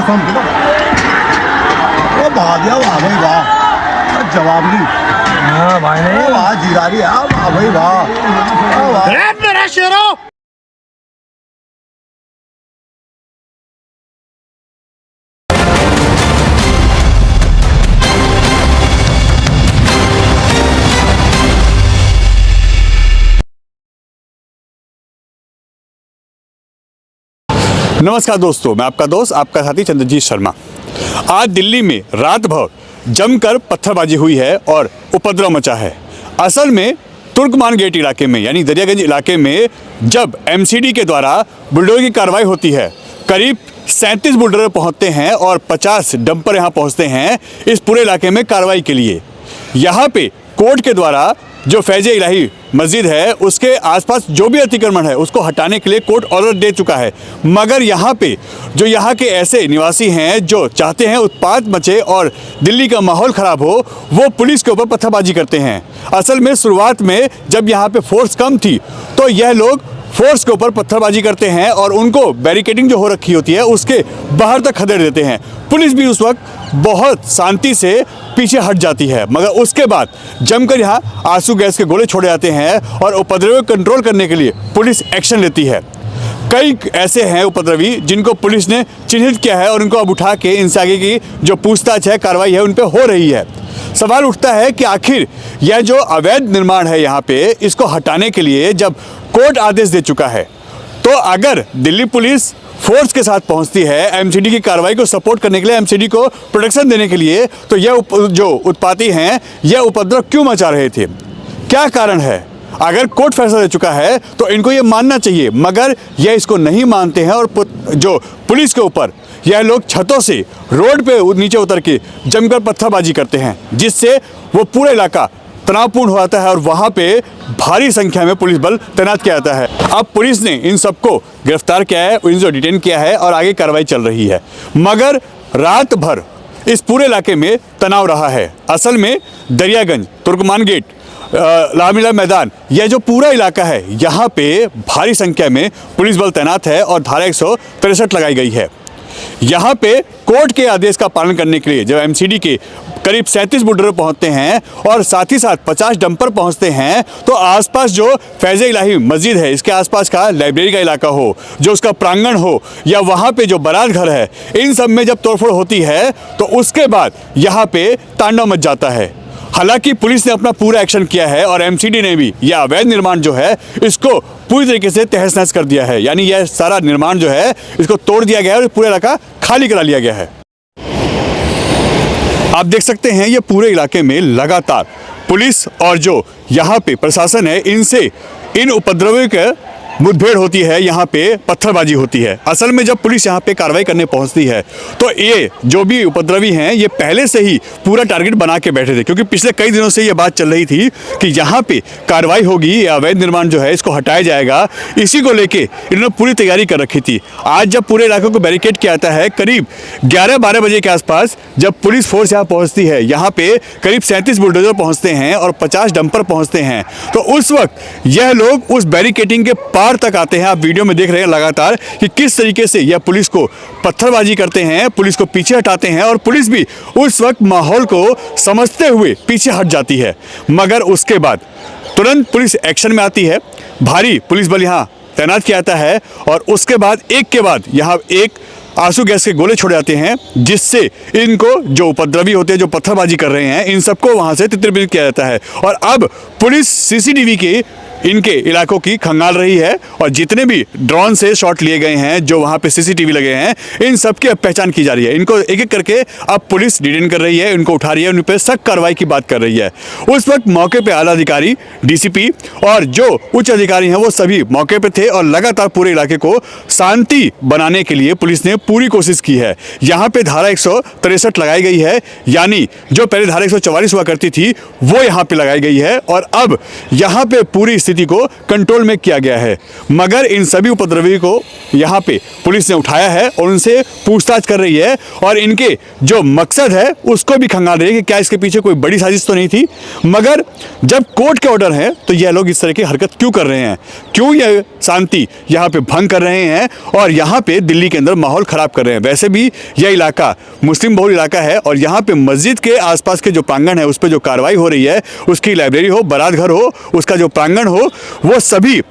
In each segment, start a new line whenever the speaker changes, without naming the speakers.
Phone किया वो बहा दिया। वाह भाई वाह, जवाब नहीं।
हाँ भाई नहीं,
वाह जीरा रही है। वाह भाई वाह,
मेरा शेरो।
नमस्कार दोस्तों, मैं आपका दोस्त, आपका साथी चंद्रजीत शर्मा। आज दिल्ली में रात भर जमकर पत्थरबाजी हुई है और उपद्रव मचा है। असल में तुर्कमान गेट इलाके में यानी दरियागंज इलाके में जब एमसीडी के द्वारा बुलडोजर की कार्रवाई होती है, करीब 37 बुलडोजर पहुंचते हैं और 50 डंपर यहां पहुंचते हैं इस पूरे इलाके में कार्रवाई के लिए। यहाँ पे कोर्ट के द्वारा जो फैज़ इलाही मस्जिद है उसके आसपास जो भी अतिक्रमण है उसको हटाने के लिए कोर्ट ऑर्डर दे चुका है। मगर यहाँ पे जो यहाँ के ऐसे निवासी हैं जो चाहते हैं उत्पात मचे और दिल्ली का माहौल ख़राब हो, वो पुलिस के ऊपर पत्थरबाजी करते हैं। असल में शुरुआत में जब यहाँ पे फोर्स कम थी तो यह लोग फोर्स के ऊपर पत्थरबाजी करते हैं और उनको बैरिकेडिंग जो हो रखी होती है उसके बाहर तक खदेड़ देते हैं। पुलिस भी उस वक्त बहुत शांति से पीछे हट जाती है, मगर उसके बाद जमकर यहाँ आंसू गैस के गोले छोड़े जाते हैं और उपद्रवी को कंट्रोल करने के लिए पुलिस एक्शन लेती है। कई ऐसे हैं उपद्रवी जिनको पुलिस ने चिन्हित किया है और उनको अब उठा के इनसे आगे की जो पूछताछ है, कार्रवाई है, उन पर हो रही है। सवाल उठता है कि आखिर यह जो अवैध निर्माण है यहाँ पे, इसको हटाने के लिए जब कोर्ट आदेश दे चुका है तो अगर दिल्ली पुलिस फोर्स के साथ पहुंचती है एमसीडी की कार्रवाई को सपोर्ट करने के लिए, एमसीडी को प्रोटेक्शन देने के लिए, तो यह जो उत्पाती हैं यह उपद्रव क्यों मचा रहे थे, क्या कारण है? अगर कोर्ट फैसला दे चुका है तो इनको ये मानना चाहिए, मगर यह इसको नहीं मानते हैं और जो पुलिस के ऊपर यह लोग छतों से रोड पे नीचे उतर के जमकर पत्थरबाजी करते हैं, जिससे वो पूरा इलाका तनावपूर्ण हो जाता है और वहाँ पे भारी संख्या में पुलिस बल तैनात किया जाता है। अब पुलिस ने इन सबको गिरफ्तार किया है, इनको डिटेन किया है और आगे कार्रवाई चल रही है। मगर रात भर इस पूरे इलाके में तनाव रहा है। असल में दरियागंज, तुर्कमान गेट, लालकिला मैदान, यह जो पूरा इलाका है यहाँ पे भारी संख्या में पुलिस बल तैनात है और धारा 163 लगाई गई है। यहाँ पे कोर्ट के आदेश का पालन करने के लिए जब एमसीडी के करीब 37 बुलडोजर पहुंचते हैं और साथ ही साथ 50 डंपर पहुंचते हैं, तो आसपास जो फैज़ इलाही मस्जिद है, इसके आसपास का लाइब्रेरी का इलाका हो, जो उसका प्रांगण हो, या वहाँ पे जो बारात घर है, इन सब में जब तोड़फोड़ होती है तो उसके बाद यहाँ पे तांडव मच जाता है। हालांकि पुलिस ने अपना पूरा एक्शन किया है और एमसीडी ने भी यह अवैध निर्माण जो है इसको पूरी तरीके से तहस नहस कर दिया है। यानी यह सारा निर्माण जो है इसको तोड़ दिया गया है और पूरा इलाका खाली करा लिया गया है। आप देख सकते हैं ये पूरे इलाके में लगातार पुलिस और जो यहाँ पे प्रशासन है इनसे इन उपद्रवियों के मुठभेड़ होती है, यहाँ पे पत्थरबाजी होती है। असल में जब पुलिस यहाँ पे कार्रवाई करने पहुँचती है तो ये जो भी उपद्रवी हैं ये पहले से ही पूरा टारगेट बना के बैठे थे, क्योंकि पिछले कई दिनों से ये बात चल रही थी कि यहाँ पे कार्रवाई होगी, ये अवैध निर्माण जो है इसको हटाया जाएगा। इसी को लेके इन्होंने पूरी तैयारी कर रखी थी। आज जब पूरे इलाके को बैरिकेड किया जाता है, करीब 11-12 बजे के आसपास जब पुलिस फोर्स यहाँ पहुँचती है, यहाँ पे करीब 37 बुलडोजर पहुँचते हैं और 50 डंपर पहुँचते हैं, तो उस वक्त यह लोग उस बैरिकेडिंग के पार तक आते हैं। आप वीडियो में देख रहे हैं लगातार कि किस तरीके से यह पुलिस को पत्थरबाजी करते हैं, पुलिस को पीछे हटाते हैं और पुलिस भी उस वक्त माहौल को समझते हुए पीछे हट जाती है। मगर उसके बाद तुरंत पुलिस एक्शन में आती है, भारी पुलिस बल यहाँ तैनात किया जाता है और उसके बाद एक के बाद यहाँ एक आंसू गैस के गोले छोड़े जाते हैं, जिससे इनको जो उपद्रवी होते हैं, जो पत्थरबाजी कर रहे हैं, इन सबको वहाँ से तितर-बितर किया जाता है। और अब पुलिस सीसीटीवी के इनके इलाकों की खंगाल रही है और जितने भी ड्रोन से शॉट लिए गए हैं, जो वहाँ पे सीसीटीवी लगे हैं, इन सब की अब पहचान की जा रही है। इनको एक एक करके अब पुलिस डिटेन कर रही है, इनको उठा रही है, उन पर सख्त कार्रवाई की बात कर रही है। उस वक्त मौके पे आला अधिकारी, डीसीपी और जो उच्च अधिकारी हैं वो सभी मौके पे थे और लगातार पूरे इलाके को शांति बनाने के लिए पुलिस ने पूरी कोशिश की है। यहाँ पे धारा 163 लगाई गई है, यानी जो पहले धारा 144 हुआ करती थी वो यहाँ पे लगाई गई है और अब यहाँ पे पूरी स्थिति को कंट्रोल में किया गया है। मगर इन सभी उपद्रवी को यहाँ पे पुलिस ने उठाया है और उनसे पूछताछ कर रही है और इनके जो मकसद है उसको भी खंगाल रही है कि क्या इसके पीछे कोई बड़ी साजिश तो नहीं थी। मगर जब कोर्ट के ऑर्डर है तो यह लोग इस तरह की हरकत क्यों कर रहे हैं, क्यों यह शांति यहाँ पे भंग कर रहे हैं और यहाँ पे दिल्ली के अंदर माहौल खराब कर रहे हैं। वैसे भी यह इलाका मुस्लिम बहुल इलाका है और यहाँ पे मस्जिद के आसपास के जो प्रांगण है उस पर जो कार्रवाई हो रही है, उसकी लाइब्रेरी हो, बारात घर हो, उसका जो प्रांगण हो, वो सभी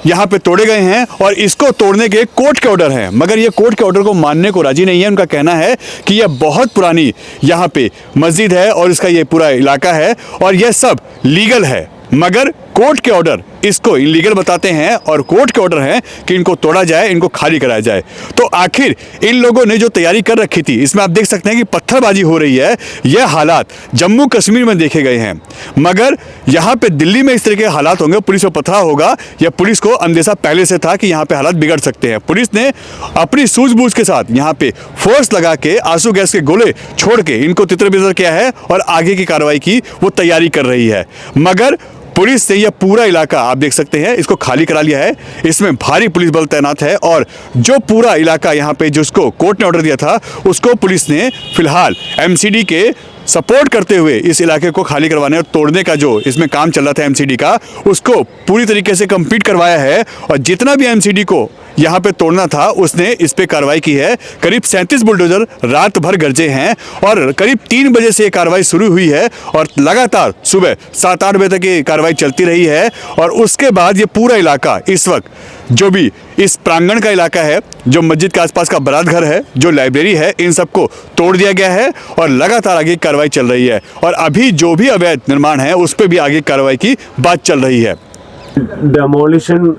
यहाँ पे तोड़े गए हैं और इसको तोड़ने के कोर्ट के ऑर्डर हैं। मगर ये कोर्ट के ऑर्डर को मानने को राजी नहीं है। उनका कहना है कि यह बहुत पुरानी यहाँ पे मस्जिद है और इसका ये पूरा इलाका है और यह सब लीगल है, मगर कोर्ट के ऑर्डर इसको इलीगल बताते हैं और कोर्ट के ऑर्डर हैं कि इनको तोड़ा जाए, इनको खाली कराया जाए। तो आखिर इन लोगों ने जो तैयारी कर रखी थी, इसमें आप देख सकते हैं कि पत्थरबाजी हो रही है। यह हालात जम्मू कश्मीर में देखे गए हैं, मगर यहाँ पे दिल्ली में इस तरह के हालात होंगे, पुलिस को पथरा होगा, या पुलिस को अंदेशा पहले से था कि यहाँ पे हालात बिगड़ सकते हैं। पुलिस ने अपनी सूझबूझ के साथ यहाँ पे फोर्स लगा के आंसू गैस के गोले छोड़ के इनको तितर-बितर किया है और आगे की कार्रवाई की वो तैयारी कर रही है। मगर पुलिस ने यह पूरा इलाका आप देख सकते हैं इसको खाली करा लिया है। इसमें भारी पुलिस बल तैनात है और जो पूरा इलाका यहाँ पे जिसको कोर्ट ने ऑर्डर दिया था उसको पुलिस ने फिलहाल एमसीडी के सपोर्ट करते हुए इस इलाके को खाली करवाने और तोड़ने का जो इसमें काम चल रहा था एमसीडी का, उसको पूरी तरीके से कंप्लीट करवाया है और जितना भी एमसीडी को यहाँ पे तोड़ना था उसने इस पे कार्रवाई की है। करीब 37 बुलडोजर रात भर गरजे हैं और करीब 3 बजे से ये कार्रवाई शुरू हुई है और लगातार सुबह 7-8 बजे तक ये कार्रवाई चलती रही है और उसके बाद ये पूरा इलाका इस वक्त जो भी इस प्रांगण का इलाका है, जो मस्जिद के आसपास का बारात घर है, जो लाइब्रेरी है, इन सबको तोड़ दिया गया है और लगातार आगे कार्रवाई चल रही है और अभी जो भी अवैध निर्माण है उस पर भी आगे कार्रवाई की बात चल रही है।
डेमोलिशन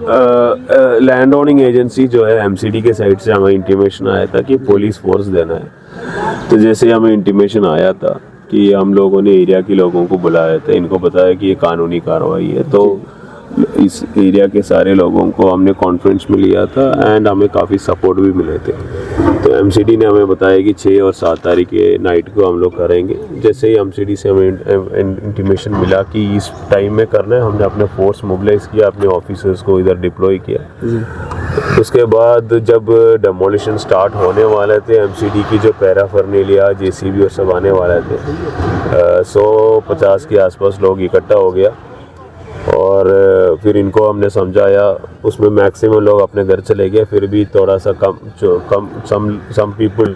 लैंड ओनिंग एजेंसी जो है एमसीडी के साइड से हमें इंटीमेशन आया था कि पुलिस फोर्स देना है। तो जैसे हमें इंटीमेशन आया था कि हम लोगों ने एरिया के लोगों को बुलाया था, इनको बताया कि ये कानूनी कार्रवाई है, तो इस एरिया के सारे लोगों को हमने कॉन्फ्रेंस में लिया था एंड हमें काफ़ी सपोर्ट भी मिले थे। तो एमसीडी ने हमें बताया कि 6 और 7 तारीख के नाइट को हम लोग करेंगे। जैसे ही एमसीडी से हमें इंटीमेशन मिला कि इस टाइम में करना है, हमने अपने फोर्स मोबिलाइज किया, अपने ऑफिसर्स को इधर डिप्लॉय किया। उसके बाद जब डेमोलिशन स्टार्ट होने वाले थे, एमसीडी की जो पैराफर्नेलिया जेसीबी और सब आने वाले थे, 150 के आसपास लोग इकट्ठा हो गया और फिर इनको हमने समझाया। उसमें मैक्सिमम लोग अपने घर चले गए, फिर भी थोड़ा सा कम some people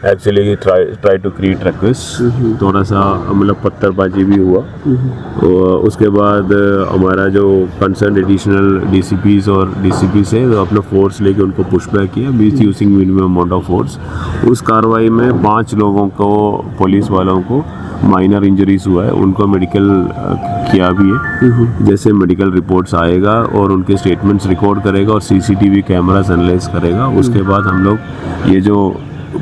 actually try to create ruckus, थोड़ा सा मतलब पत्थरबाजी भी हुआ। और उसके बाद हमारा जो कंसर्न एडिशनल डीसीपीज और डीसीपी से तो अपना फोर्स लेके उनको पुशबैक किया with using minimum amount of force. उस कार्रवाई में 5 लोगों को, पुलिस वालों को माइनर इंजरीज हुआ है, उनको मेडिकल किया भी है। जैसे मेडिकल रिपोर्ट्स आएगा और उनके स्टेटमेंट्स रिकॉर्ड करेगा और सीसीटीवी कैमरास एनालाइज करेगा, उसके बाद हम लोग ये जो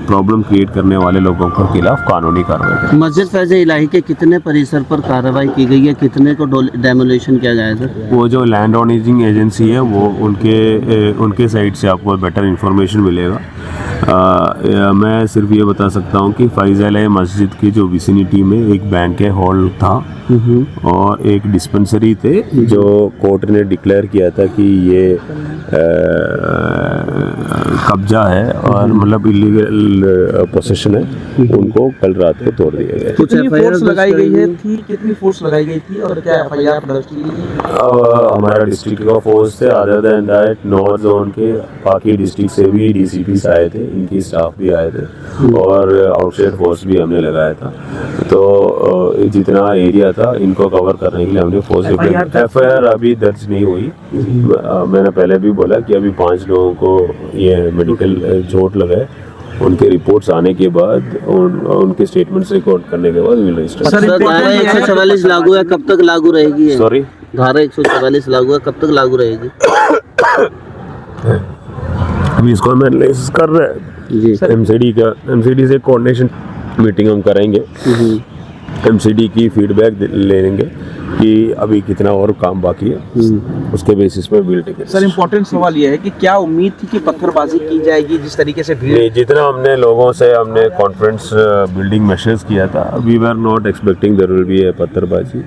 प्रॉब्लम क्रिएट करने वाले लोगों के खिलाफ कानूनी कार्रवाई करेंगे।
मस्जिद फैज़ इलाही के कितने परिसर पर कार्रवाई की गई है, कितने को डेमोलिशन किया गया है?
वो जो लैंड ओनिंग एजेंसी है वो उनके साइड से आपको बेटर इंफॉर्मेशन मिलेगा। मैं सिर्फ ये बता सकता हूँ कि फ़ैज़ल मस्जिद की जो विसिनिटी में एक बैंक हॉल था और एक डिस्पेंसरी थे, जो कोर्ट ने डिक्लेयर किया था कि ये कब्जा है और मतलब इलीगल पोसेशन है, उनको कल रात को तोड़ दिया गया।
कितनी फोर्स लगाई गई है?
कितनी फोर्स लगाई गई थी और क्या एफआईआर दर्ज की गई?
हमारा डिस्ट्रिक्ट का फोर्स थे, other than that north zone के बाकी डिस्ट्रिक्ट से भी डीसीपीस आए थे, इनकी स्टाफ भी आए थे और आउटसाइड फोर्स भी हमने लगाया था। तो जितना एरिया था इनको कवर करने के लिए हमने फोर्स एफआईआर अभी दर्ज नहीं हुई। मैंने पहले भी बोला कि अभी 5 लोगों को ये मेडिकल चोट लगा है, उनके रिपोर्ट्स आने के बाद उनके स्टेटमेंट्स रिकॉर्ड करने के बाद विल रजिस्टर।
धारा 144 लागू है, कब तक लागू रहेगी?
सॉरी,
धारा 144 लागू है, कब तक लागू रहेगी?
अभी इसको हम एनालिसिस कर रहे हैं। एमसीडी से कोऑर्डिनेशन मीटिंग हम करेंगे, एमसीडी की फीडबैक ले लेंगे कि अभी कितना और काम बाकी है, उसके बेसिस में will take it.
Sir important सवाल ये है कि क्या उम्मीद थी कि पत्थरबाजी की जाएगी जिस तरीके से भीड़?
नहीं, जितना हमने लोगों से हमने कॉन्फ्रेंस बिल्डिंग मैसेज किया था, we were not expecting there will be a पत्थरबाजी।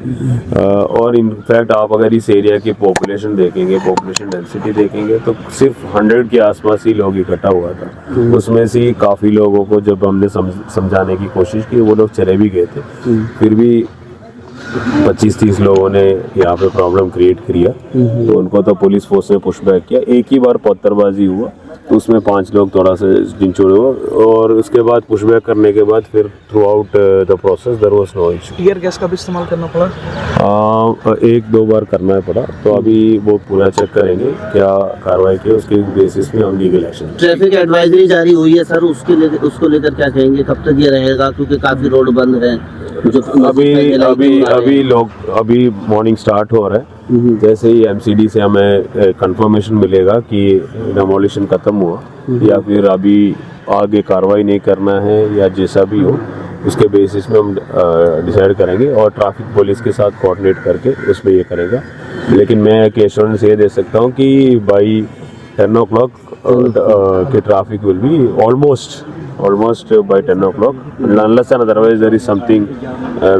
और इनफैक्ट आप अगर इस एरिया की पॉपुलेशन देखेंगे, पॉपुलेशन डेंसिटी देखेंगे, तो सिर्फ 100 के आसपास ही लोग इकट्ठा हुआ था। उसमें से काफ़ी लोगों को जब हमने समझाने की कोशिश की, वो लोग चले भी गए थे। फिर भी 25-30 लोगों ने यहाँ पे प्रॉब्लम क्रिएट किया, तो उनको तो पुलिस फोर्स ने पुशबैक किया। एक ही बार पत्थरबाजी हुआ तो उसमें 5 लोग थोड़ा सा इंजर्ड हुए, और उसके बाद पुशबैक करने के बाद फिर throughout the process there was no issue.
Tear gas का भी इस्तेमाल करना पड़ा?
1-2 बार करना पड़ा, तो अभी वो पूरा चेक करेंगे क्या कार्रवाई की, उसके बेसिस में हम लीगल एक्शन।
ट्रैफिक एडवाइजरी जारी हुई है सर, उसको लेकर क्या कहेंगे, कब तक ये रहेगा, क्योंकि काफी रोड बंद है?
अभी मॉर्निंग स्टार्ट हो रहा है। जैसे ही एमसीडी से हमें कंफर्मेशन मिलेगा कि डेमोलिशन खत्म हुआ या फिर अभी आगे कार्रवाई नहीं करना है या जैसा भी हो, उसके बेसिस में हम डिसाइड करेंगे और ट्रैफिक पुलिस के साथ कोऑर्डिनेट करके उसमें ये करेगा। लेकिन मैं एक एश्योरेंस ये दे सकता हूँ कि बाई 10 o'clock के traffic will be almost by 10 o'clock, unless and otherwise there is something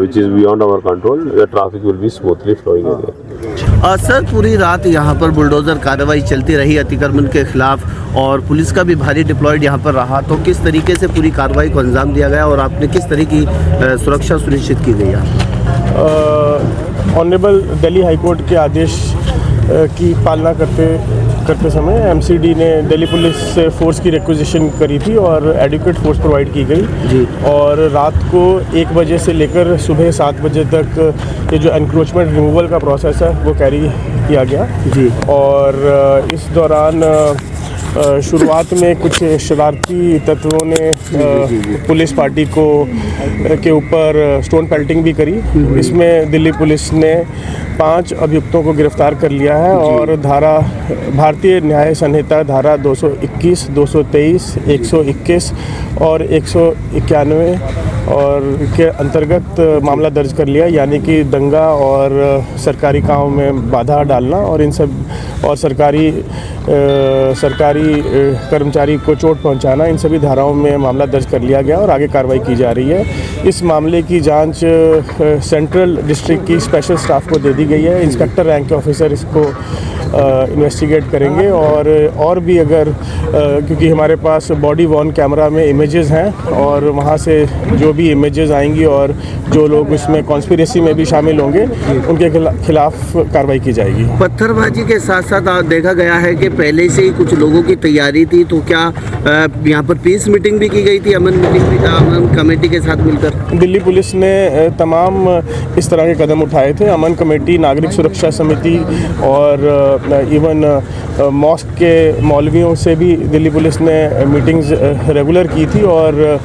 which is beyond our control, the traffic will be smoothly flowing again.
Sir पूरी रात यहाँ पर बुलडोज़र कार्रवाई चलती रही अतिक्रमण के खिलाफ, और पुलिस का भी भारी डिप्लॉयड यहाँ पर रहा, तो किस तरीके से पूरी कार्रवाई को अंजाम दिया गया और आपने किस तरह की सुरक्षा सुनिश्चित की गई है?
ऑनरेबल दिल्ली हाई कोर्ट के आदेश की पालना करते समय एमसीडी ने दिल्ली पुलिस से फोर्स की रिक्विजिशन करी थी और एडिक्वेट फोर्स प्रोवाइड की गई जी। और रात को 1 बजे से लेकर सुबह 7 बजे तक ये जो एनक्रोचमेंट रिमूवल का प्रोसेस है वो कैरी किया गया जी। और इस दौरान शुरुआत में कुछ शरारती तत्वों ने पुलिस पार्टी के ऊपर स्टोन पेल्टिंग भी करी। इसमें दिल्ली पुलिस ने 5 अभियुक्तों को गिरफ्तार कर लिया है और भारतीय न्याय संहिता धारा 221, 223, 121 और 191 और के अंतर्गत मामला दर्ज कर लिया, यानी कि दंगा और सरकारी काम में बाधा डालना और इन सब और सरकारी कर्मचारी को चोट पहुंचाना, इन सभी धाराओं में मामला दर्ज कर लिया गया और आगे कार्रवाई की जा रही है। इस मामले की जांच सेंट्रल डिस्ट्रिक्ट की स्पेशल स्टाफ को दे दी गई है। इंस्पेक्टर रैंक के ऑफिसर इसको इन्वेस्टिगेट करेंगे और भी अगर क्योंकि हमारे पास बॉडी वॉर्न कैमरा में इमेजेस हैं और वहाँ से जो भी इमेजेस आएंगी और जो लोग उसमें कॉन्स्पिरेसी में भी शामिल होंगे उनके खिलाफ कार्रवाई की जाएगी।
पत्थरबाजी के साथ साथ देखा गया है कि पहले से ही कुछ लोगों की तैयारी थी, तो क्या यहाँ पर पीस मीटिंग भी की गई थी, अमन मीटिंग भी था अमन कमेटी के साथ मिलकर?
दिल्ली पुलिस ने तमाम इस तरह के कदम उठाए थे। अमन कमेटी, नागरिक सुरक्षा समिति और इवन मॉस्क के मौलवियों से भी दिल्ली पुलिस ने मीटिंग्स रेगुलर की थी और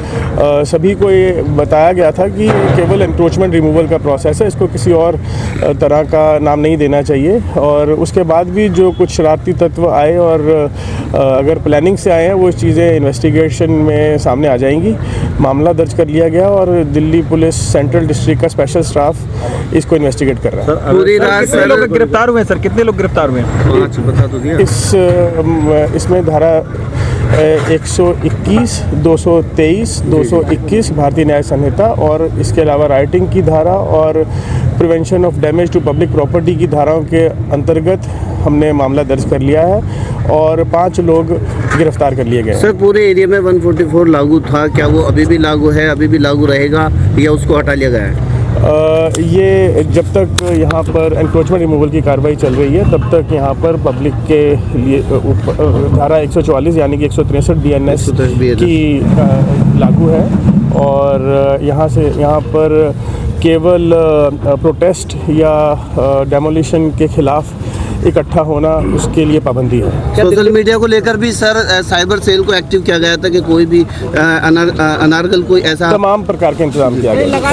सभी को ये बताया गया था कि केवल एनक्रोचमेंट रिमूवल का प्रोसेस है, इसको किसी और तरह का नाम नहीं देना चाहिए। और उसके बाद भी जो कुछ शरारती तत्व आए और अगर प्लानिंग से आए हैं वो चीज़ें इन्वेस्टिगेशन में सामने आ जाएंगी। मामला दर्ज कर लिया गया और दिल्ली पुलिस सेंट्रल डिस्ट्रिक्ट का स्पेशल स्टाफ इसको इन्वेस्टिगेट कर रहा है।
पूरी रात
कितने लोग गिरफ्तार हुए सर? कितने लोग गिरफ्तार हुए?
बता दो दिया।
इसमें धारा 121, 223, 221 भारतीय न्याय संहिता और इसके अलावा राइटिंग की धारा और prevention of damage to public property की धाराओं के अंतर्गत हमने मामला दर्ज कर लिया है और 5 लोग गिरफ्तार कर लिए गए।
सर पूरे एरिया में 144 लागू था, क्या वो अभी भी लागू है, अभी भी लागू रहेगा या उसको हटा लिया गया है?
ये जब तक यहाँ पर एनक्रोचमेंट रिमूवल की कार्रवाई चल रही है तब तक यहाँ पर पब्लिक के लिए धारा 144 यानी कि 163 BNS की लागू है और यहाँ पर केवल प्रोटेस्ट या डेमोलिशन के खिलाफ इकट्ठा होना उसके लिए पाबंदी है।
सोशल मीडिया को लेकर भी सर साइबर सेल को एक्टिव किया गया था कि कोई भी अनारगल कोई ऐसा
तमाम प्रकार के इंतजाम किया गया।